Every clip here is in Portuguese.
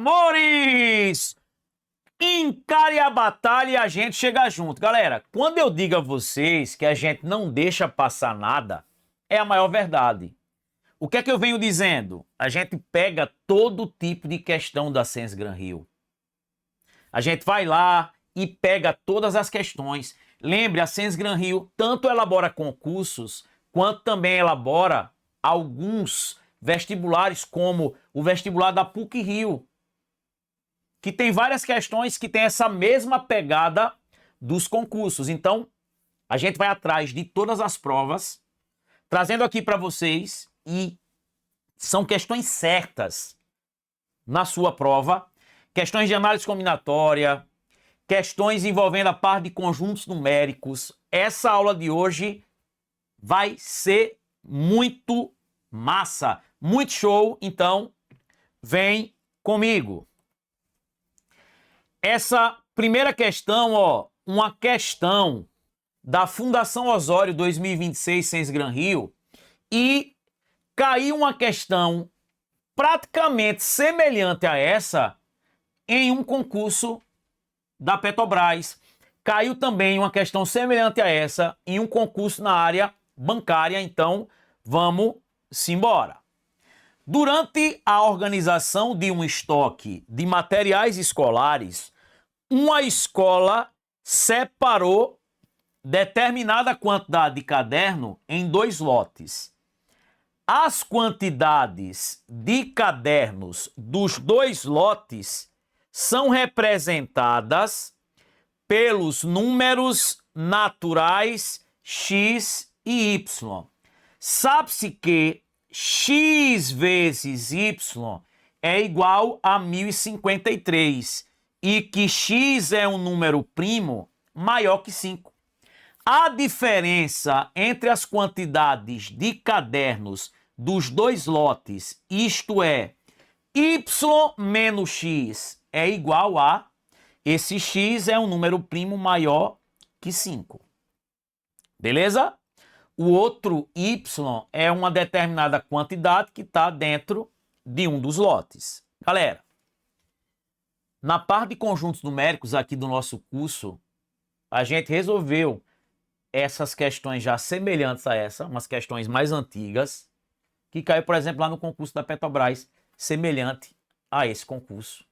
amores! Encare a batalha e a gente chega junto. Galera, quando eu digo a vocês que a gente não deixa passar nada, é a maior verdade. O que é que eu venho dizendo? A gente pega todo tipo de questão da Science Gran Rio. A gente vai lá e pega todas as questões. Lembre, a Science Gran Rio tanto elabora concursos, quanto também elabora alguns vestibulares, como o vestibular da PUC-Rio, que tem várias questões que tem essa mesma pegada dos concursos. Então, a gente vai atrás de todas as provas, trazendo aqui para vocês, e são questões certas na sua prova, questões de análise combinatória, questões envolvendo a parte de conjuntos numéricos. Essa aula de hoje vai ser muito massa, muito show, então vem comigo. Essa primeira questão, ó, uma questão da Fundação Osório 2026 Science Gran Rio, e caiu uma questão praticamente semelhante a essa em um concurso da Petrobras. Caiu também uma questão semelhante a essa em um concurso na área bancária, então vamos embora. Durante a organização de um estoque de materiais escolares, uma escola separou determinada quantidade de caderno em 2 lotes. As quantidades de cadernos dos 2 lotes são representadas pelos números naturais x e y. Sabe-se que x vezes y é igual a 1053 e que x é um número primo maior que 5. A diferença entre as quantidades de cadernos dos 2 lotes, isto é, y menos x é igual a, esse x é um número primo maior que 5. Beleza? O outro y é uma determinada quantidade que está dentro de um dos lotes. Galera, na parte de conjuntos numéricos aqui do nosso curso, a gente resolveu essas questões já semelhantes a essa, umas questões mais antigas, que caiu, por exemplo, lá no concurso da Petrobras, semelhante a esse concurso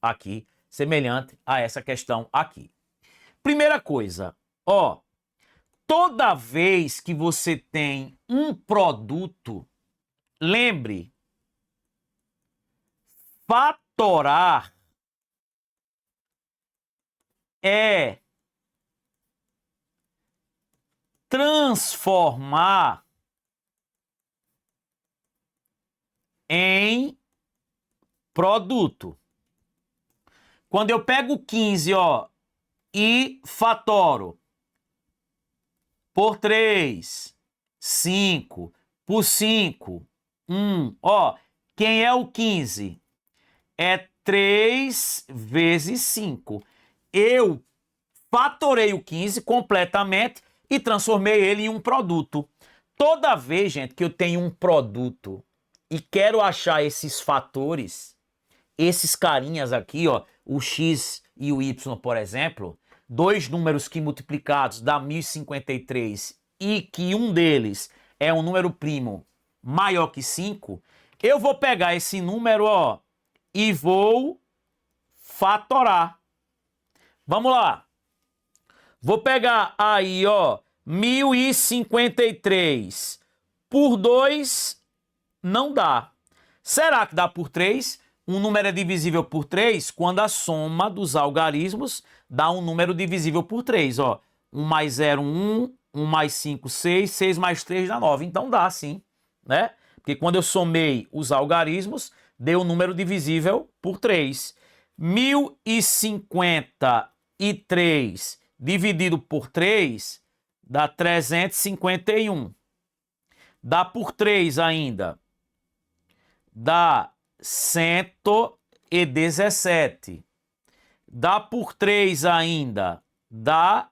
aqui, semelhante a essa questão aqui. Primeira coisa, ó, toda vez que você tem um produto, lembre, fatorar é transformar em produto. Quando eu pego 15, ó, e fatoro por 3, 5, por 5, 1, ó, quem é o 15? É 3 vezes 5. Eu fatorei o 15 completamente e transformei ele em um produto. Toda vez, gente, que eu tenho um produto e quero achar esses fatores, esses carinhas aqui, ó, o x e o y, por exemplo, 2 números que multiplicados dá 1053 e que um deles é um número primo maior que 5, eu vou pegar esse número, ó, e vou fatorar. Vamos lá. Vou pegar aí, ó, 1053 por 2 não dá. Será que dá por 3? Um número é divisível por 3 quando a soma dos algarismos dá um número divisível por 3, ó. 1 mais 0, 1, 1 mais 5, 6, 6 mais 3 dá 9. Então dá sim, né? Porque quando eu somei os algarismos, deu um número divisível por 3. 1053 dividido por 3 dá 351. Dá por 3 ainda. Dá 117. Dá por 3 ainda. Dá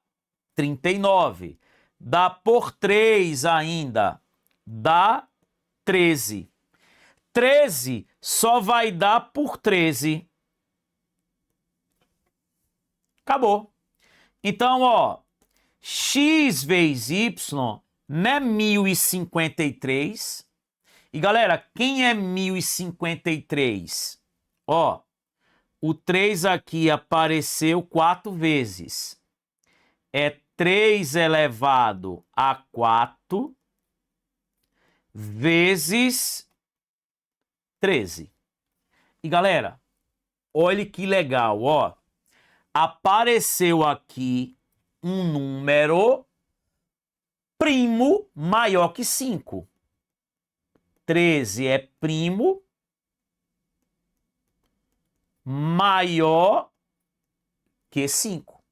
39. Dá por 3 ainda. Dá 13. 13 só vai dar por 13 Acabou. Então, ó, x vezes y não é 1053. E, galera, quem é 1053? Ó, o 3 aqui apareceu 4 vezes. É 3 elevado a 4 vezes 13. E, galera, olha que legal, ó. Apareceu aqui um número primo maior que 5. 13 é primo maior que 5.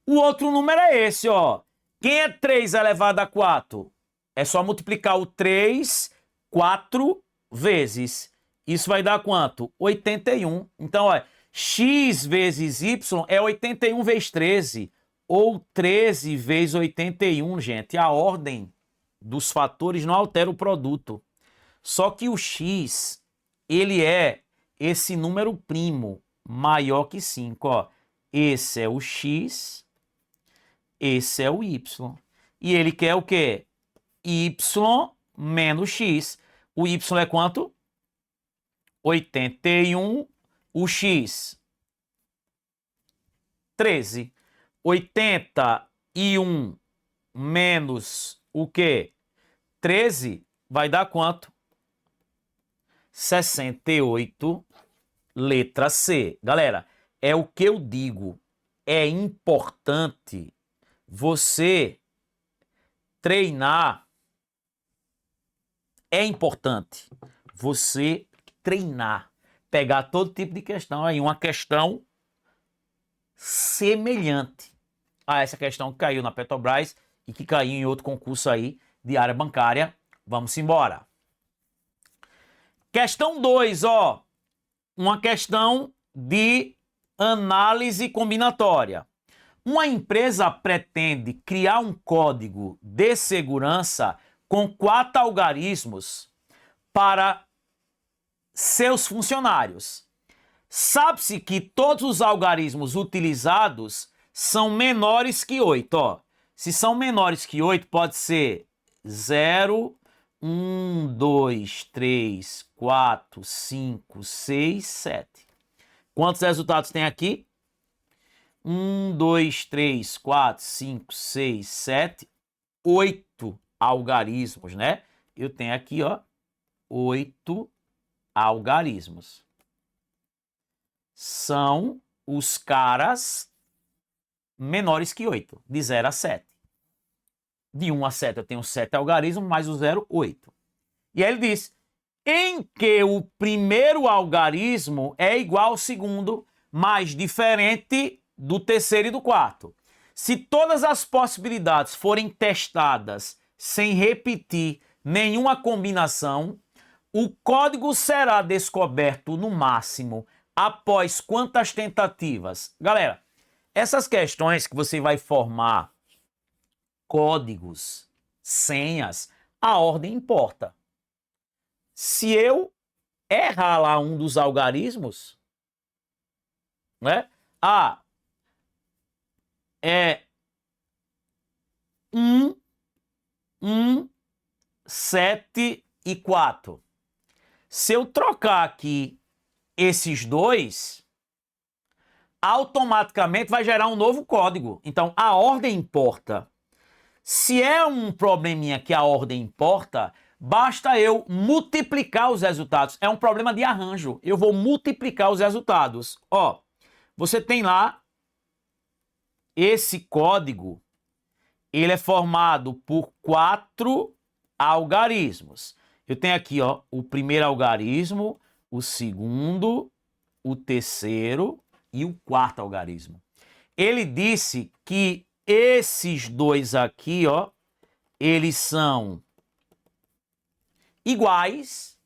O outro número é esse, ó. Quem é 3 elevado a 4? É só multiplicar o 3 4 vezes. Isso vai dar quanto? 81. Então, ó, x vezes y é 81 vezes 13. Ou 13 vezes 81, gente. A ordem dos fatores não altera o produto. Só que o x, ele é esse número primo maior que 5, ó. Esse é o x, esse é o y. E ele quer o quê? Y menos x. O y é quanto? 81. O x? 13. 81 menos o quê? 13 vai dar quanto? 68, letra C. Galera, é o que eu digo. É importante você treinar. É importante você treinar. Pegar todo tipo de questão aí. Uma questão semelhante a essa questão que caiu na Petrobras e que caiu em outro concurso aí de área bancária. Vamos embora. Questão 2, ó. Uma questão de análise combinatória. Uma empresa pretende criar um código de segurança com 4 algarismos para seus funcionários. Sabe-se que todos os algarismos utilizados são menores que 8. Ó. Se são menores que 8, pode ser 0, 1, 2, 3, 4, 5, 6, 7. Quantos resultados tem aqui? 1, 2, 3, 4, 5, 6, 7, 8 algarismos, né? Eu tenho aqui, ó, 8 algarismos. São os caras menores que 8, de 0 a 7. De 1 a 7 eu tenho 7 algarismos, mais o 0, 8. E aí ele diz, em que o primeiro algarismo é igual ao segundo, mas diferente do terceiro e do quarto. Se todas as possibilidades forem testadas sem repetir nenhuma combinação, o código será descoberto no máximo após quantas tentativas? Galera, essas questões que você vai formar códigos, senhas, a ordem importa. Se eu errar lá um dos algarismos, né? É 1, 7 e 4. Se eu trocar aqui esses dois, automaticamente vai gerar um novo código. Então, a ordem importa. Se é um probleminha que a ordem importa, basta eu multiplicar os resultados. É um problema de arranjo. Eu vou multiplicar os resultados. Ó, você tem lá esse código, ele é formado por 4 algarismos. Eu tenho aqui, ó, o primeiro algarismo, o segundo, o terceiro e o quarto algarismo. Ele disse que esses dois aqui, ó, eles são iguais,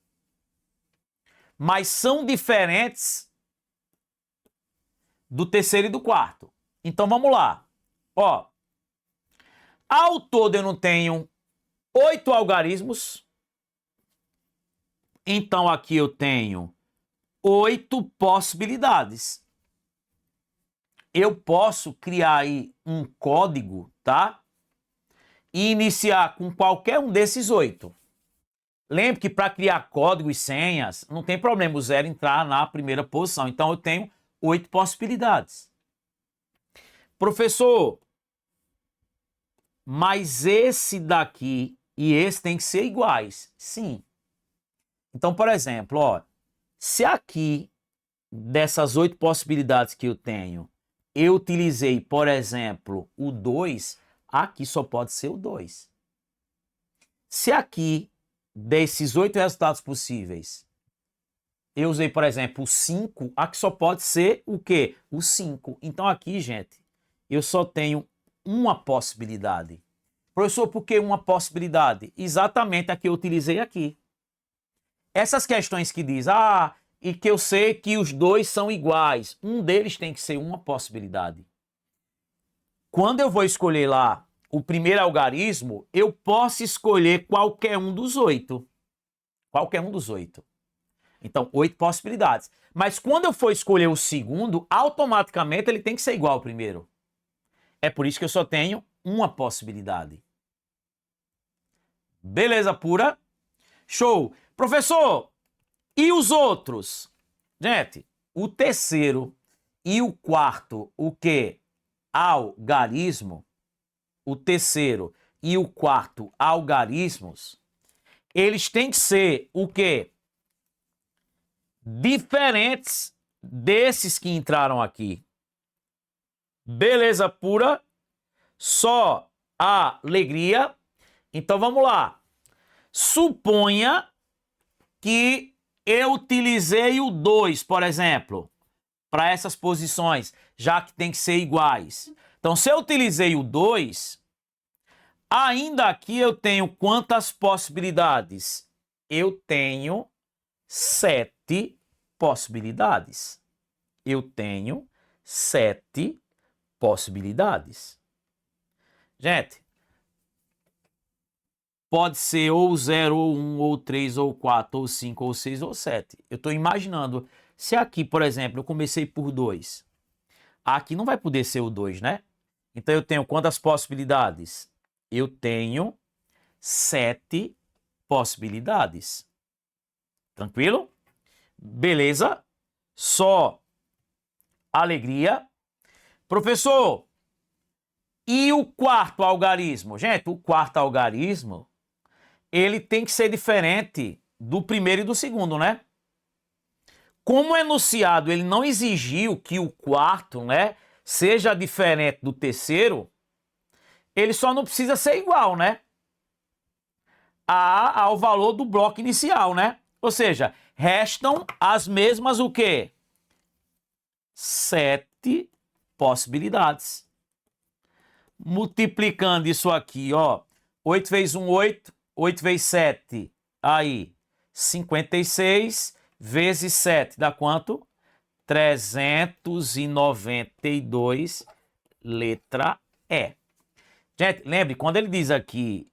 mas são diferentes do terceiro e do quarto. Então vamos lá. Ó, ao todo eu não tenho 8 algarismos. Então aqui eu tenho 8 possibilidades. eu posso criar aí um código, tá? E iniciar com qualquer um desses 8. Lembre que para criar código e senhas, não tem problema o 0 entrar na primeira posição. Então, eu tenho 8 possibilidades. Professor, mas esse daqui e esse tem que ser iguais. Sim. Então, por exemplo, ó, se aqui, dessas 8 possibilidades que eu tenho, eu utilizei, por exemplo, o 2, aqui só pode ser o 2. Se aqui, desses 8 resultados possíveis, eu usei, por exemplo, o 5, aqui só pode ser o quê? O 5. Então aqui, gente, eu só tenho uma possibilidade. Professor, por que uma possibilidade? Exatamente a que eu utilizei aqui. Essas questões que diz, e que eu sei que os 2 são iguais, um deles tem que ser uma possibilidade. Quando eu vou escolher lá o primeiro algarismo, eu posso escolher qualquer um dos 8. Qualquer um dos 8. Então, 8 possibilidades. Mas quando eu for escolher o segundo, automaticamente ele tem que ser igual ao primeiro. É por isso que eu só tenho uma possibilidade. Beleza pura? Show! Professor, e os outros? Gente, o terceiro e o quarto, o quê? Algarismo. O terceiro e o quarto algarismos, eles têm que ser o quê? Diferentes desses que entraram aqui. Beleza pura? Só alegria. Então vamos lá. Suponha que eu utilizei o 2, por exemplo, para essas posições, já que tem que ser iguais. Então, se eu utilizei o 2, ainda aqui eu tenho quantas possibilidades? Eu tenho 7 possibilidades. Eu tenho 7 possibilidades. Gente, pode ser ou 0, ou 1, ou 3, ou 4, ou 5, ou 6, ou 7. Eu estou imaginando, se aqui, por exemplo, eu comecei por 2, aqui não vai poder ser o 2, né? Então eu tenho quantas possibilidades? Eu tenho 7 possibilidades. Tranquilo? Beleza? Só alegria. Professor, e o quarto algarismo? Gente, o quarto algarismo, ele tem que ser diferente do primeiro e do segundo, né? Como o enunciado ele não exigiu que o quarto, né, seja diferente do terceiro, ele só não precisa ser igual, né? Ao valor do bloco inicial, né? Ou seja, restam as mesmas o quê? 7 possibilidades. Multiplicando isso aqui, ó, 8 vezes 1, 8, 8 vezes 7, aí, 56 vezes 7, dá quanto? 392, letra E. Gente, lembre, quando ele diz aqui,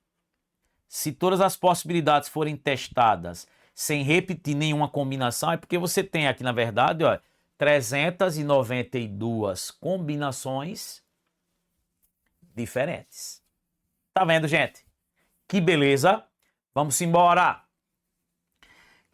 se todas as possibilidades forem testadas sem repetir nenhuma combinação, é porque você tem aqui, na verdade, ó, 392 combinações diferentes. Tá vendo, gente? Que beleza. Vamos embora.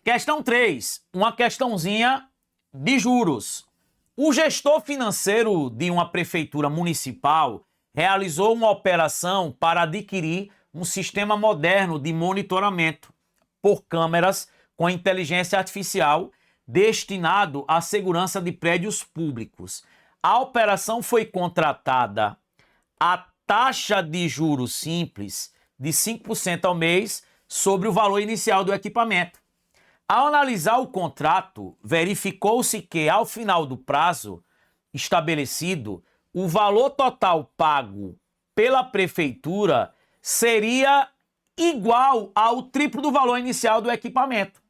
Questão 3, uma questãozinha de juros. O gestor financeiro de uma prefeitura municipal realizou uma operação para adquirir um sistema moderno de monitoramento por câmeras com inteligência artificial destinado à segurança de prédios públicos. A operação foi contratada a taxa de juros simples de 5% ao mês sobre o valor inicial do equipamento. Ao analisar o contrato, verificou-se que, ao final do prazo estabelecido, o valor total pago pela prefeitura seria igual ao triplo do valor inicial do equipamento.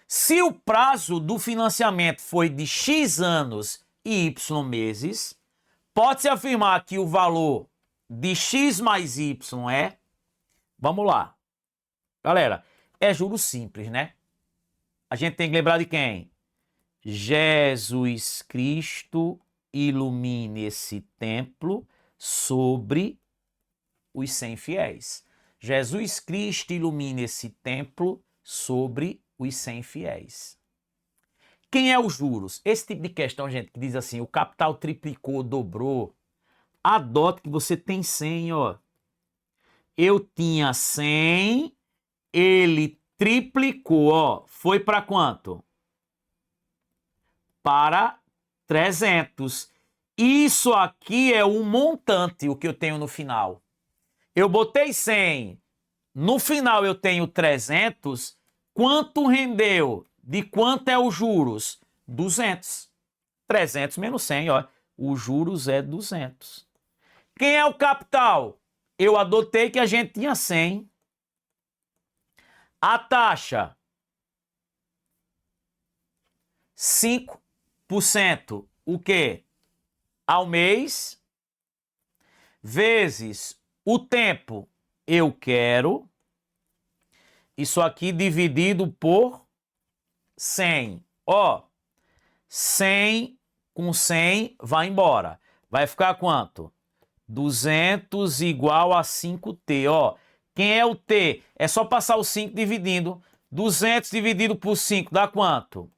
Se o prazo do financiamento foi de X anos e Y meses, pode-se afirmar que o valor de X mais Y é... Vamos lá. Galera, é juros simples, né? A gente tem que lembrar de quem? Jesus Cristo ilumine esse templo sobre os 100 fiéis. Jesus Cristo ilumine esse templo sobre os 100 fiéis. Quem é os juros? Esse tipo de questão, gente, que diz assim, o capital triplicou, dobrou. Adote que você tem 100, ó. Eu tinha 100, ele triplicou, ó. Foi para quanto? Para 300. Isso aqui é o montante, o que eu tenho no final. Eu botei 100, no final eu tenho 300, quanto rendeu? De quanto é os juros? 200. 300 menos 100, ó. Os juros é 200. Quem é o capital? Eu adotei que a gente tinha 100. A taxa, 5%. O quê? Ao mês, vezes o tempo, eu quero. Isso aqui dividido por 100. Ó, 100 com 100 vai embora. Vai ficar quanto? 200 igual a 5t, ó. Quem é o t? É só passar o 5 dividindo. 200 dividido por 5 dá quanto?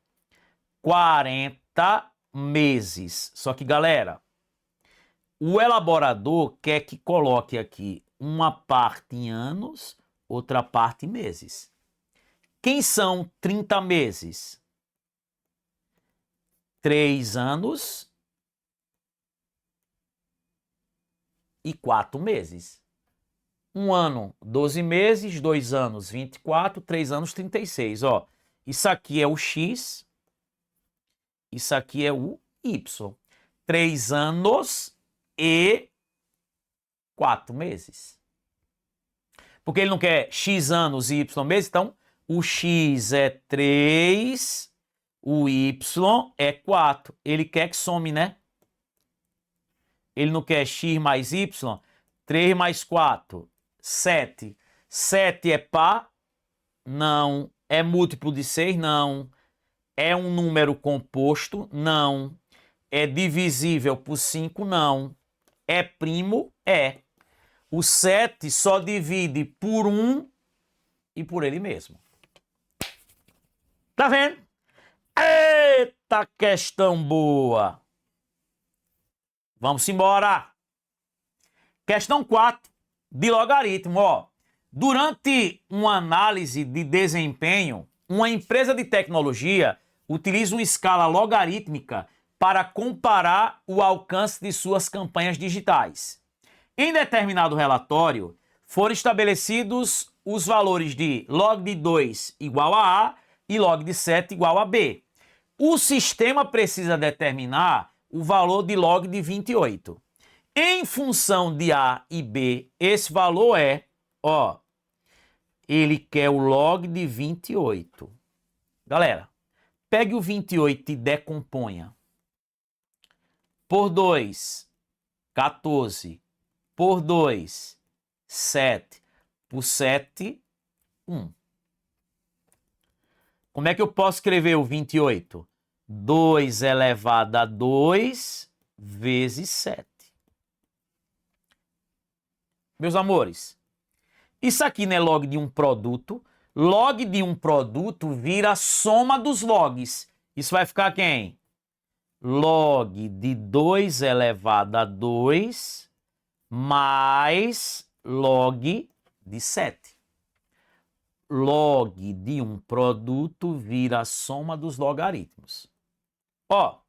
40 meses. Só que, galera, o elaborador quer que coloque aqui uma parte em anos, outra parte em meses. Quem são 30 meses? 3 anos e 4 meses. 1 ano, 12 meses, 2 anos, 24, 3 anos, 36. Ó, isso aqui é o X, isso aqui é o Y. 3 anos e 4 meses. Porque ele não quer X anos e Y meses, então o X é 3, o Y é 4. Ele quer que some, né? Ele não quer X mais Y. 3 mais 4, 7. 7 é par? Não. É múltiplo de 6? Não. É um número composto? Não. É divisível por 5? Não. É primo? É. O 7 só divide por 1 e por ele mesmo. Tá vendo? Eita questão boa! Vamos embora! Questão 4, de logaritmo. Ó. Durante uma análise de desempenho, uma empresa de tecnologia utiliza uma escala logarítmica para comparar o alcance de suas campanhas digitais. Em determinado relatório, foram estabelecidos os valores de log de 2 igual a A e log de 7 igual a B. O sistema precisa determinar o valor de log de 28. Em função de A e B, esse valor é, ó, ele quer o log de 28. Galera, pegue o 28 e decomponha. Por 2, 14. Por 2, 7. Por 7, 1. Como é que eu posso escrever o 28? 2 elevado a 2 vezes 7. Meus amores, isso aqui não é log de um produto. Log de um produto vira a soma dos logs. Isso vai ficar quem? Log de 2 elevado a 2 mais log de 7. Log de um produto vira a soma dos logaritmos. Ó,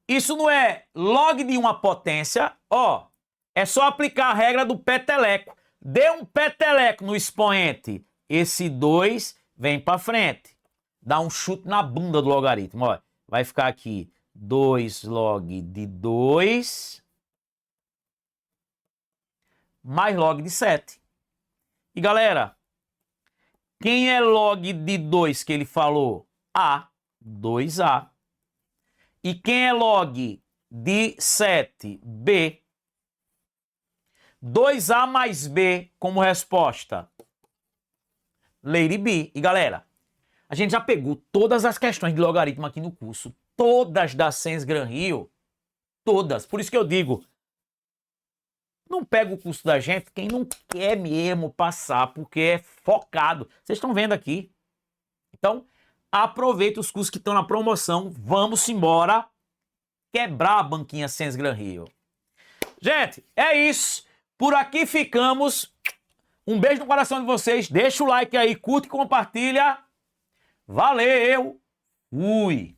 isso não é log de uma potência, ó, é só aplicar a regra do peteleco. Dê um peteleco no expoente, esse 2 vem para frente. Dá um chute na bunda do logaritmo, ó. Vai ficar aqui 2 log de 2 mais log de 7. E galera, quem é log de 2 que ele falou? A, 2A. E quem é log de 7? B. 2A mais B como resposta. Lady B. E galera, a gente já pegou todas as questões de logaritmo aqui no curso. Todas da Sens Gran Rio. todas. Por isso que eu digo, não pega o curso da gente quem não quer mesmo passar, porque é focado. Vocês estão vendo aqui. Então, aproveita os cursos que estão na promoção. Vamos embora quebrar a banquinha Sens Gran Rio. Gente, é isso. Por aqui ficamos. Um beijo no coração de vocês. Deixa o like aí, curte e compartilha. Valeu! Fui!